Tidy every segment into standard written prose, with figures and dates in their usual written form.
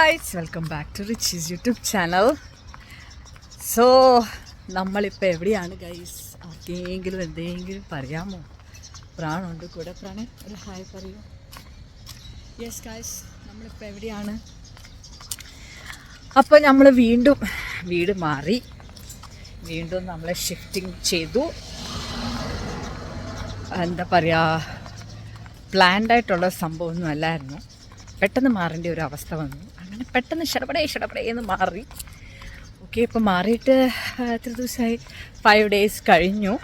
Guys, welcome back to Richie's YouTube channel. So നമ്മളിപ്പോൾ എവിടെയാണ് guys? ആർക്കെങ്കിലും എന്തെങ്കിലും പറയാമോ? പ്രാണുണ്ട് കൂടെ. പ്രാണേ ഒരു ഹായ് പറയൂ. യെസ് ഗൈസ്, നമ്മളിപ്പോൾ എവിടെയാണ്? അപ്പോൾ നമ്മൾ വീണ്ടും വീട് മാറി, വീണ്ടും നമ്മളെ ഷിഫ്റ്റിംഗ് ചെയ്തു. എന്താ പറയുക, പ്ലാൻഡായിട്ടുള്ള സംഭവമൊന്നും അല്ലായിരുന്നു. പെട്ടെന്ന് മാറേണ്ട ഒരു അവസ്ഥ വന്നു. അങ്ങനെ പെട്ടെന്ന് ഷടപടേ മാറി. ഓക്കെ, ഇപ്പോൾ മാറിയിട്ട് എത്ര ദിവസമായി? 5 days കഴിഞ്ഞു.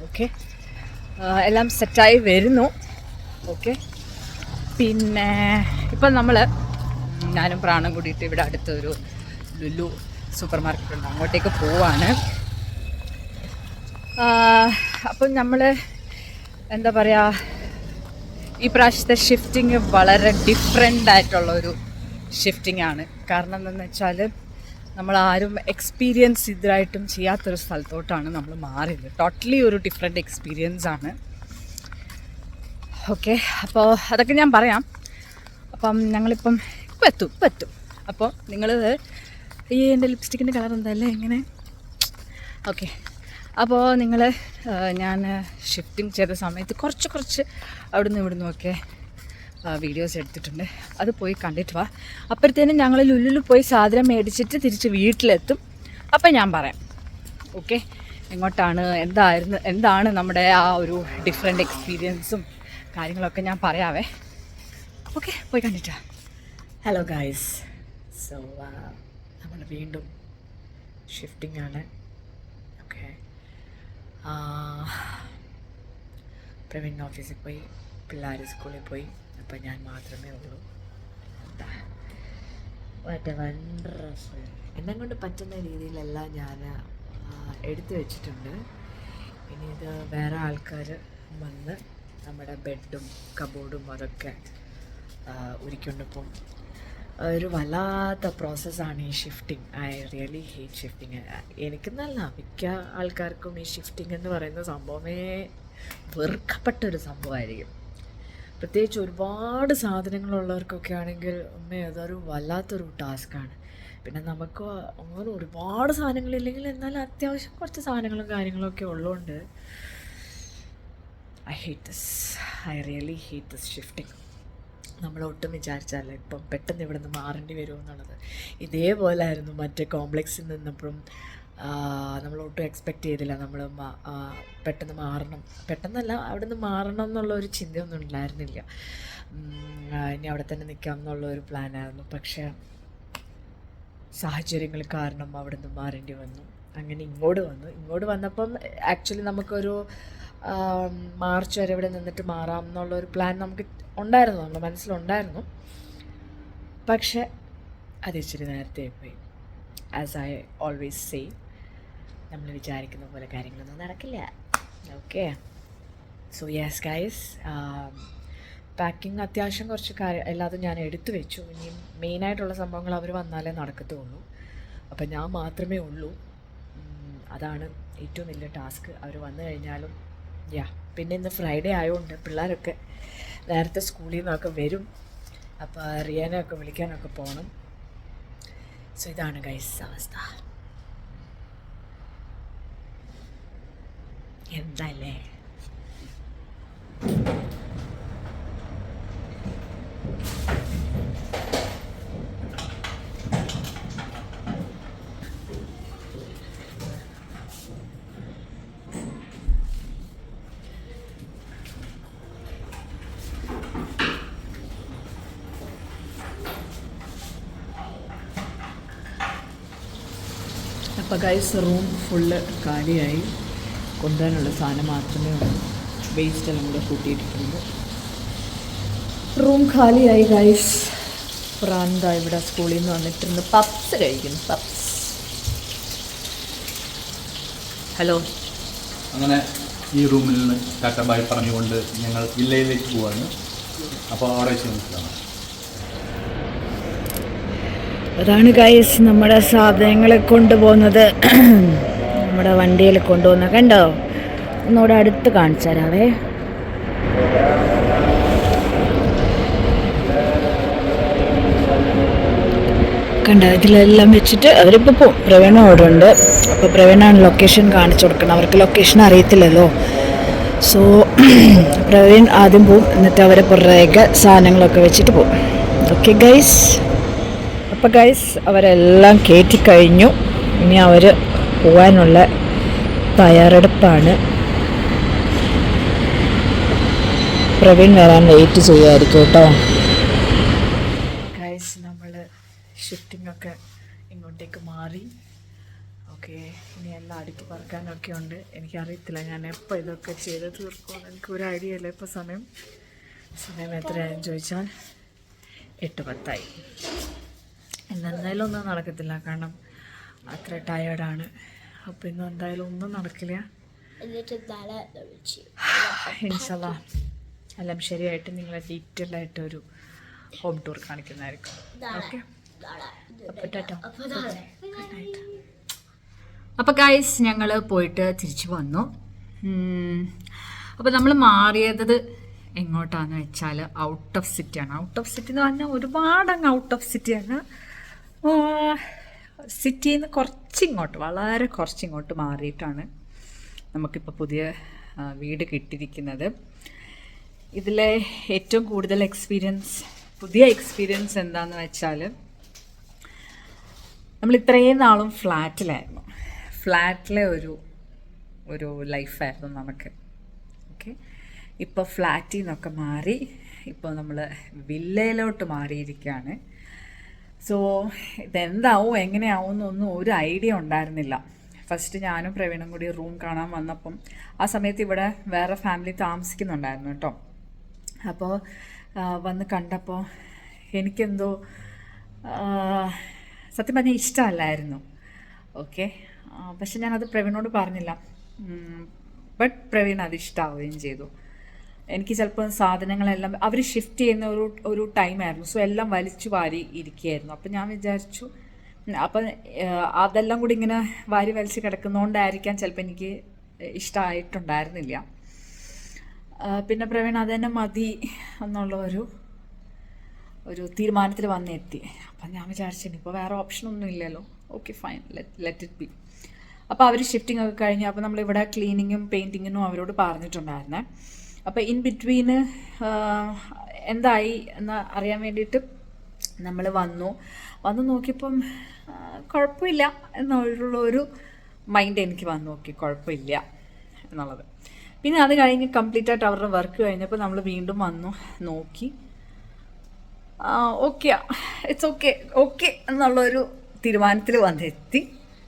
ഓക്കെ, എല്ലാം സെറ്റായി വരുന്നു. ഓക്കെ, പിന്നെ ഇപ്പം ഞാനും പ്രാണും കൂടിയിട്ട് ഇവിടെ അടുത്തൊരു ലുലു സൂപ്പർ മാർക്കറ്റ് ഉണ്ട്, അങ്ങോട്ടേക്ക് പോവാണ്. അപ്പം നമ്മൾ എന്താ പറയുക, ഈ പ്രാവശ്യത്തെ ഷിഫ്റ്റിങ് വളരെ ഡിഫറെൻ്റ് ആയിട്ടുള്ളൊരു ഷിഫ്റ്റിംഗ് ആണ്. കാരണം എന്താണെന്ന് വെച്ചാൽ നമ്മളാരും എക്സ്പീരിയൻസ് ഇതായിട്ടും ചെയ്യാത്തൊരു സ്ഥലത്തോട്ടാണ് നമ്മൾ മാറിയത്. ടോട്ടലി ഒരു ഡിഫറെൻ്റ് എക്സ്പീരിയൻസ് ആണ്. ഓക്കെ, അപ്പോൾ അതൊക്കെ ഞാൻ പറയാം. അപ്പം ഞങ്ങളിപ്പം എത്തും. അപ്പോൾ നിങ്ങൾ ഈ എൻ്റെ ലിപ്സ്റ്റിക്കിൻ്റെ കളർ എന്തായാലും എങ്ങനെ? ഓക്കെ, അപ്പോൾ ഞാൻ ഷിഫ്റ്റിംഗ് ചെയ്ത സമയത്ത് കുറച്ച് അവിടുന്ന് ഇവിടുന്നൊക്കെ വീഡിയോസ് എടുത്തിട്ടുണ്ട്. അത് പോയി കണ്ടിട്ട് വാ. അപ്പോഴത്തേനും ഞങ്ങൾ ലുലുവിൽ പോയി സാധനം മേടിച്ചിട്ട് തിരിച്ച് വീട്ടിലെത്തും. അപ്പം ഞാൻ പറയാം. ഓക്കെ, എങ്ങോട്ടാണ്, എന്താണ് നമ്മുടെ ആ ഒരു ഡിഫറെൻ്റ് എക്സ്പീരിയൻസും കാര്യങ്ങളൊക്കെ ഞാൻ പറയാവേ. ഓക്കെ, പോയി കണ്ടിട്ടാ. ഹലോ ഗായ്സ്, സോ നമ്മൾ വീണ്ടും ഷിഫ്റ്റിംഗ് ആണ്. ഓക്കെ, പ്രവീൺ ഓഫീസിൽ പോയി, പിള്ളേർ സ്കൂളിൽ പോയി. അപ്പം ഞാൻ മാത്രമേ ഉള്ളൂ. What A wonderful. എന്നെ കൊണ്ട് പറ്റുന്ന രീതിയിലെല്ലാം ഞാൻ എടുത്തു വെച്ചിട്ടുണ്ട്. ഇനി ഇത് വേറെ ആൾക്കാർ വന്ന് നമ്മുടെ ബെഡും കബോർഡും അതൊക്കെ ഉരുക്കൊണ്ടിപ്പം ഒരു വല്ലാത്ത പ്രോസസ്സാണ് ഈ shifting. I really hate shifting. എനിക്കെന്നല്ല, മിക്ക ആൾക്കാർക്കും ഈ ഷിഫ്റ്റിംഗ് എന്ന് പറയുന്ന സംഭവമേ വെറുക്കപ്പെട്ടൊരു സംഭവമായിരിക്കും. പ്രത്യേകിച്ച് ഒരുപാട് സാധനങ്ങളുള്ളവർക്കൊക്കെ ആണെങ്കിൽ അതൊരു വല്ലാത്തൊരു ടാസ്ക്കാണ്. പിന്നെ നമുക്ക് അങ്ങനെ ഒരുപാട് സാധനങ്ങളില്ലെങ്കിൽ എന്നാലും അത്യാവശ്യം കുറച്ച് സാധനങ്ങളും കാര്യങ്ങളൊക്കെ ഉള്ളതുകൊണ്ട് I really hate this shifting. നമ്മളൊട്ടും വിചാരിച്ചല്ല ഇപ്പം പെട്ടെന്ന് ഇവിടെ നിന്ന് മാറേണ്ടി വരുമെന്നുള്ളത്. ഇതേപോലെ ആയിരുന്നു മറ്റേ കോംപ്ലക്സിൽ നിന്നപ്പോഴും നമ്മളൊട്ടും എക്സ്പെക്റ്റ് ചെയ്തില്ല നമ്മൾ പെട്ടെന്ന് മാറണം. പെട്ടെന്നല്ല, അവിടെ നിന്ന് മാറണം എന്നുള്ളൊരു ചിന്തയൊന്നും ഉണ്ടായിരുന്നില്ല. ഇനി അവിടെ തന്നെ നിൽക്കാം എന്നുള്ളൊരു പ്ലാനായിരുന്നു. പക്ഷേ സാഹചര്യങ്ങൾ കാരണം അവിടെ നിന്ന് മാറേണ്ടി വന്നു. അങ്ങനെ ഇങ്ങോട്ട് വന്നപ്പം ആക്ച്വലി നമുക്കൊരു മാർച്ച് വരെ ഇവിടെ നിന്നിട്ട് മാറാം എന്നുള്ളൊരു പ്ലാൻ നമുക്ക് ഉണ്ടായിരുന്നു, നമ്മുടെ മനസ്സിലുണ്ടായിരുന്നു. പക്ഷെ അത് ഇച്ചിരി നേരത്തെ പോയി. ആസ് ഐ ഓൾവേസ് സേ, നമ്മൾ വിചാരിക്കുന്ന പോലെ കാര്യങ്ങളൊന്നും നടക്കില്ല. Okay, so yes guys, packing അത്യാവശ്യം കുറച്ച് എല്ലാതും ഞാൻ എടുത്തു വെച്ചു. ഇനിയും മെയിനായിട്ടുള്ള സംഭവങ്ങൾ അവർ വന്നാലേ നടക്കത്തുള്ളൂ. അപ്പം ഞാൻ മാത്രമേ ഉള്ളൂ. അതാണ് ഏറ്റവും വലിയ ടാസ്ക്. അവർ വന്നു കഴിഞ്ഞാലും പിന്നെ ഇന്ന് ഫ്രൈഡേ ആയതുകൊണ്ട് പിള്ളേരൊക്കെ നേരത്തെ സ്കൂളിൽ നിന്നൊക്കെ വരും. അപ്പോൾ റിയാനൊക്കെ വിളിക്കാനൊക്കെ പോകണം. സോ ഇതാണ് ഗൈസ് അവസ്ഥ. എന്തല്ലേ? അപ്പോൾ ഗൈസ്, റൂം ഫുള്ള് കാലിയായി. കൊണ്ടുവരാനുള്ള സാധനം മാത്രമേ ഉള്ളൂ. വേസ്റ്റെല്ലാം കൂടെ കൂട്ടിയിട്ടിട്ടുണ്ട്. Room കാലിയായി guys. പ്രാന്ത ഇവിടെ സ്കൂളിൽ നിന്ന് വന്നിട്ടുണ്ട് പപ്സ് കഴിക്കുന്നു. പപ്സ്. ഹലോ. അങ്ങനെ ഈ റൂമിൽ നിന്ന് ടാറ്റ ബൈ പറഞ്ഞുകൊണ്ട് ഞങ്ങൾ വില്ലയിലേക്ക് പോവാണ്. അപ്പോൾ അവിടെ വെച്ച് മനസ്സിലാണ്. അതാണ് ഗൈസ് നമ്മുടെ സാധനങ്ങൾ കൊണ്ടുപോകുന്നത്. നമ്മുടെ വണ്ടിയിൽ കൊണ്ടുപോകുന്ന കണ്ടോ? ഒന്നുകൂടെ അടുത്ത് കാണിച്ചു തരാവേ. കണ്ട ഇതിലെല്ലാം വെച്ചിട്ട് അവരിപ്പോൾ പോകും. പ്രവീണ അവിടെ ഉണ്ട്. അപ്പോൾ പ്രവീണാണ് ലൊക്കേഷൻ കാണിച്ചു കൊടുക്കണം. അവർക്ക് ലൊക്കേഷൻ അറിയത്തില്ലല്ലോ. സോ പ്രവീൺ ആദ്യം പോവും, എന്നിട്ട് അവരെ പുറകെ സാധനങ്ങളൊക്കെ വെച്ചിട്ട് പോകും. Okay guys. അപ്പോൾ ഗൈസ് അവരെല്ലാം കയറ്റി കഴിഞ്ഞു. ഇനി അവർ പോകാനുള്ള തയ്യാറെടുപ്പാണ്. പ്രവീൺ വരാൻ വെയിറ്റ് ചെയ്യുമായിരിക്കും കേട്ടോ. ഗൈസ് നമ്മൾ ഷിഫ്റ്റിംഗ് ഒക്കെ ഇങ്ങോട്ടേക്ക് മാറി. ഓക്കെ, ഇനി എല്ലാം അടുക്കി പറക്കാനൊക്കെ ഉണ്ട്. എനിക്കറിയത്തില്ല ഞാൻ എപ്പോൾ ഇതൊക്കെ ചെയ്ത് തീർക്കുമെന്ന്. എനിക്കൊരു ഐഡിയ ഇല്ല. ഇപ്പോൾ സമയം എത്രയാണെന്ന് ചോദിച്ചാൽ 8:10. ഇന്നെന്തായാലും ഒന്നും നടക്കത്തില്ല, കാരണം അത്ര ടയേർഡാണ്. അപ്പോൾ ഇന്ന് എന്തായാലും ഒന്നും നടക്കില്ല. ഇൻഷാല്ലാ എല്ലാം ശരിയായിട്ട് നിങ്ങളെ ഡീറ്റെയിൽഡ് ഒരു ഹോം ടൂർ കാണിക്കുന്നതായിരിക്കും. ഓക്കെ, അപ്പോൾ ടാറ്റ, ഗുഡ് നൈറ്റ്. അപ്പോൾ ഗൈസ് ഞങ്ങൾ പോയിട്ട് തിരിച്ചു വന്നു. അപ്പോൾ നമ്മൾ മാറിയത് എങ്ങോട്ടാന്ന് വെച്ചാൽ ഔട്ട് ഓഫ് സിറ്റിയാണ്. ഔട്ട് ഓഫ് സിറ്റി എന്ന് പറഞ്ഞാൽ ഒരുപാട് അങ്ങ് ഔട്ട് ഓഫ് സിറ്റിയാണ്. സിറ്റിയിൽ നിന്ന് കുറച്ചിങ്ങോട്ട്, വളരെ കുറച്ചിങ്ങോട്ട് മാറിയിട്ടാണ് നമുക്കിപ്പോൾ പുതിയ വീട് കിട്ടിയിരിക്കുന്നത്. ഇതിലെ ഏറ്റവും കൂടുതൽ പുതിയ എക്സ്പീരിയൻസ് എന്താണെന്ന് വെച്ചാൽ, നമ്മൾ ഇത്രയും നാളും ഫ്ലാറ്റിലായിരുന്നു. ഫ്ലാറ്റിലെ ഒരു ലൈഫായിരുന്നു നമുക്ക്. ഓക്കെ, ഇപ്പോൾ ഫ്ലാറ്റിൽ നിന്നൊക്കെ മാറി ഇപ്പോൾ നമ്മൾ വില്ലയിലോട്ട് മാറിയിരിക്കുകയാണ്. സോ ഇതെന്താവും എങ്ങനെയാവും എന്നൊന്നും ഒരു ഐഡിയ ഉണ്ടായിരുന്നില്ല. ഫസ്റ്റ് ഞാനും പ്രവീണും കൂടി റൂം കാണാൻ വന്നപ്പം ആ സമയത്ത് ഇവിടെ വേറെ ഫാമിലി താമസിക്കുന്നുണ്ടായിരുന്നു കേട്ടോ. അപ്പോൾ വന്ന് കണ്ടപ്പോൾ എനിക്കെന്തോ സത്യം പറഞ്ഞാൽ ഇഷ്ടമല്ലായിരുന്നു. ഓക്കെ, പക്ഷെ ഞാനത് പ്രവീണോട് പറഞ്ഞില്ല. ബട്ട് പ്രവീൺ അത് ഇഷ്ടമാവുകയും ചെയ്തു. എനിക്ക് ചിലപ്പോൾ സാധനങ്ങളെല്ലാം അവർ ഷിഫ്റ്റ് ചെയ്യുന്ന ഒരു ടൈമായിരുന്നു. സോ എല്ലാം വലിച്ചു വാരി ഇരിക്കുകയായിരുന്നു. അപ്പം ഞാൻ വിചാരിച്ചു, അപ്പം അതെല്ലാം കൂടി ഇങ്ങനെ വാരി വലിച്ച് കിടക്കുന്നതുകൊണ്ടായിരിക്കാം ചിലപ്പോൾ എനിക്ക് ഇഷ്ടമായിട്ടുണ്ടായിരുന്നില്ല. പിന്നെ പ്രവീൺ അതുതന്നെ മതി എന്നുള്ള ഒരു തീരുമാനത്തിൽ വന്നെത്തി. അപ്പം ഞാൻ വിചാരിച്ചു ഇനിയിപ്പോൾ വേറെ ഓപ്ഷനൊന്നും ഇല്ലല്ലോ. Okay fine, let it be. അപ്പോൾ അവർ ഷിഫ്റ്റിംഗ് ഒക്കെ കഴിഞ്ഞ് അപ്പോൾ നമ്മളിവിടെ ക്ലീനിങ്ങും പെയിൻറ്റിങ്ങിനും അവരോട് പറഞ്ഞിട്ടുണ്ടായിരുന്നേ. അപ്പോൾ ഇൻ ബിറ്റ്വീന് എന്തായി എന്ന് അറിയാൻ വേണ്ടിയിട്ട് നമ്മൾ വന്നു നോക്കിയപ്പം കുഴപ്പമില്ല എന്നുള്ളൊരു മൈൻഡ് എനിക്ക് വന്നു. ഓക്കെ, കുഴപ്പമില്ല എന്നുള്ളത്. പിന്നെ അത് കഴിഞ്ഞ് കംപ്ലീറ്റ് ആയിട്ട് അവരുടെ വർക്ക് കഴിഞ്ഞപ്പോൾ നമ്മൾ വീണ്ടും വന്നു നോക്കി. ഓക്കെ, ഇറ്റ്സ് ഓക്കെ എന്നുള്ളൊരു തീരുമാനത്തിൽ വന്നെത്തി.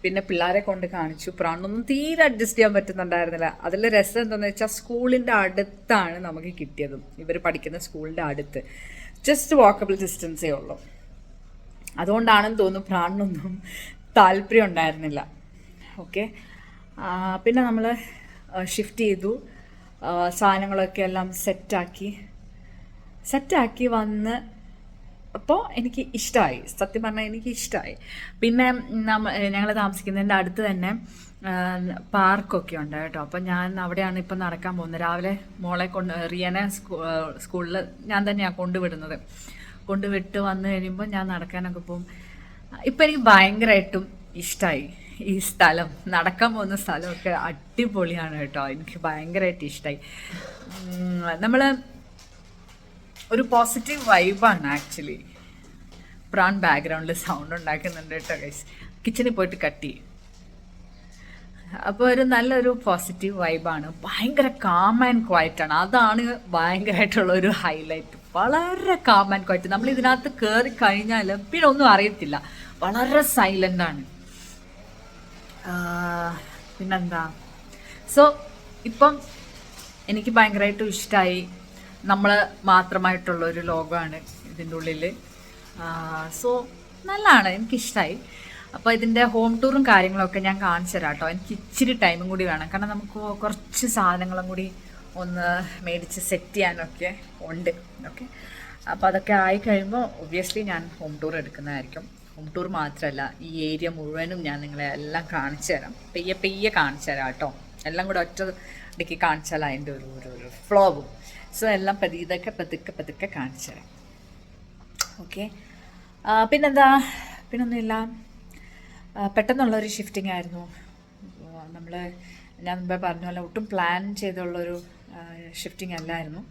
പിന്നെ പിള്ളേരെ കൊണ്ട് കാണിച്ചു. പ്രാണൊന്നും തീരെ അഡ്ജസ്റ്റ് ചെയ്യാൻ പറ്റുന്നുണ്ടായിരുന്നില്ല. അതിൽ രസം എന്താണെന്ന് വെച്ചാൽ സ്കൂളിൻ്റെ അടുത്താണ് നമുക്ക് കിട്ടിയതും. ഇവർ പഠിക്കുന്ന സ്കൂളിൻ്റെ അടുത്ത് ജസ്റ്റ് വാക്കബിൾ ഡിസ്റ്റൻസേ ഉള്ളൂ. അതുകൊണ്ടാണെന്ന് തോന്നുന്നു പ്രാണൊന്നും താല്പര്യം ഉണ്ടായിരുന്നില്ല. ഓക്കെ, പിന്നെ നമ്മൾ ഷിഫ്റ്റ് ചെയ്തു. സാധനങ്ങളൊക്കെ എല്ലാം സെറ്റാക്കി വന്ന് അപ്പോൾ എനിക്ക് ഇഷ്ടമായി. സത്യം പറഞ്ഞാൽ എനിക്ക് ഇഷ്ടമായി. പിന്നെ ഞങ്ങൾ താമസിക്കുന്നതിൻ്റെ അടുത്ത് തന്നെ പാർക്കൊക്കെ ഉണ്ട് കേട്ടോ. അപ്പോൾ ഞാൻ അവിടെയാണ് ഇപ്പം നടക്കാൻ പോകുന്നത്. രാവിലെ മോളെ റിയനെ സ്കൂളിൽ ഞാൻ തന്നെയാണ് കൊണ്ടുവിട്ട് വന്നു കഴിയുമ്പോൾ ഞാൻ നടക്കാനൊക്കെ പോകും. ഇപ്പം എനിക്ക് ഭയങ്കരമായിട്ടും ഇഷ്ടമായി ഈ സ്ഥലം. നടക്കാൻ പോകുന്ന സ്ഥലമൊക്കെ അടിപൊളിയാണ് കേട്ടോ. എനിക്ക് ഭയങ്കരമായിട്ട് ഇഷ്ടമായി. നമ്മൾ ഒരു പോസിറ്റീവ് വൈബാണ് ആക്ച്വലി. പ്രാൺ ബാക്ക്ഗ്രൗണ്ടിൽ സൗണ്ട് ഉണ്ടാക്കുന്നുണ്ട് കേട്ടോ ഗൈസ്. കിച്ചണിൽ പോയിട്ട് കട്ട് ചെയ്യും. അപ്പോൾ ഒരു നല്ലൊരു പോസിറ്റീവ് വൈബാണ്. ഭയങ്കര കാം ആൻഡ് ക്വയറ്റാണ്. അതാണ് ഭയങ്കരമായിട്ടുള്ളൊരു ഹൈലൈറ്റ്. വളരെ കാം ആൻഡ് ക്വയറ്റ്. നമ്മൾ ഇതിനകത്ത് കയറി കഴിഞ്ഞാൽ പിന്നെ ഒന്നും അറിയത്തില്ല. വളരെ സൈലൻ്റാണ്. പിന്നെന്താ, സോ ഇപ്പം എനിക്ക് ഭയങ്കരമായിട്ടും ഇഷ്ടമായി. നമ്മൾ മാത്രമായിട്ടുള്ളൊരു ലോകമാണ് ഇതിൻ്റെ ഉള്ളിൽ. സോ നല്ലതാണ്, എനിക്കിഷ്ടമായി. അപ്പോൾ ഇതിൻ്റെ ഹോം ടൂറും കാര്യങ്ങളൊക്കെ ഞാൻ കാണിച്ചു തരാം കേട്ടോ. എനിക്ക് ഇച്ചിരി ടൈമും കൂടി വേണം, കാരണം നമുക്ക് കുറച്ച് സാധനങ്ങളും കൂടി ഒന്ന് മേടിച്ച് സെറ്റ് ചെയ്യാനൊക്കെ ഉണ്ട്. ഓക്കെ, അപ്പോൾ അതൊക്കെ ആയിക്കഴിയുമ്പോൾ ഒബ്വിയസ്ലി ഞാൻ ഹോം ടൂർ എടുക്കുന്നതായിരിക്കും. ഹോം ടൂർ മാത്രമല്ല, ഈ ഏരിയ മുഴുവനും ഞാൻ നിങ്ങളെ എല്ലാം കാണിച്ചു തരാം. പെയ്യെ കാണിച്ചു തരാം കേട്ടോ. എല്ലാം കൂടെ ഒറ്റ ഇടയ്ക്ക് കാണിച്ചാൽ അതിൻ്റെ ഒരു ഫ്ലോ പോകും. സോ എല്ലാം പതുക്കെ കാണിച്ചു തരാം. ഓക്കെ, പിന്നെന്താ, പിന്നൊന്നുമില്ല, പെട്ടെന്നുള്ളൊരു ഷിഫ്റ്റിംഗ് ആയിരുന്നു. നമ്മൾ ഞാൻ മുമ്പേ പറഞ്ഞ പോലെ ഒട്ടും പ്ലാൻ ചെയ്തുള്ളൊരു ഷിഫ്റ്റിംഗ് അല്ലായിരുന്നു.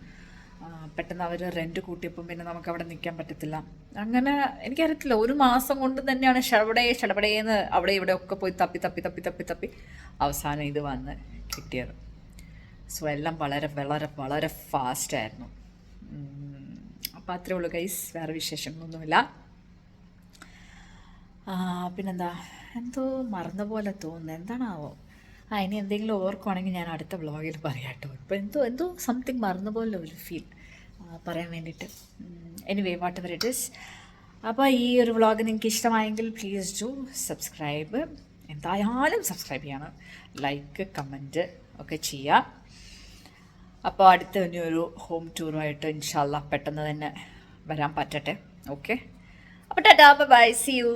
പെട്ടെന്ന് അവർ റെൻറ്റ് കൂട്ടിയപ്പം പിന്നെ നമുക്ക് അവിടെ നിൽക്കാൻ പറ്റത്തില്ല. അങ്ങനെ എനിക്കറിയത്തില്ല, 1 മാസം കൊണ്ട് തന്നെയാണ് ഷടപടേന്ന് അവിടെ ഇവിടെ ഒക്കെ പോയി തപ്പി അവസാനം ഇത് വന്ന് കിട്ടിയത്. സോ എല്ലാം വളരെ വളരെ വളരെ ഫാസ്റ്റായിരുന്നു. അപ്പോൾ അത്രേ ഉള്ളൂ ഗൈസ്, വേറെ വിശേഷങ്ങളൊന്നുമില്ല. പിന്നെന്താ, എന്തോ മറന്ന പോലെ തോന്നുന്നു, എന്താണാവോ. ഇനി എന്തെങ്കിലും ഓർക്കുവാണെങ്കിൽ ഞാൻ അടുത്ത വ്ളോഗിൽ പറയാം കേട്ടോ. ഇപ്പോൾ എന്തോ സംതിങ് മറന്ന പോലെ ഒരു ഫീൽ പറയാൻ വേണ്ടിയിട്ട്. Anyway what ever it is. അപ്പോൾ ഈ ഒരു വ്ളോഗ് നിങ്ങൾക്ക് ഇഷ്ടമായെങ്കിൽ പ്ലീസ് ഡു സബ്സ്ക്രൈബ്. എന്തായാലും സബ്സ്ക്രൈബ് ചെയ്യണം, ലൈക്ക് കമൻറ്റ് ഒക്കെ ചെയ്യുക. അപ്പോൾ അടുത്ത ഒരു ഹോം ടൂറുമായിട്ട് ഇൻഷാ അല്ലാഹ് പെട്ടെന്ന് തന്നെ വരാൻ പറ്റട്ടെ. ഓക്കെ, അപ്പോൾ ടാറ്റാ, ബൈ, സീ യു.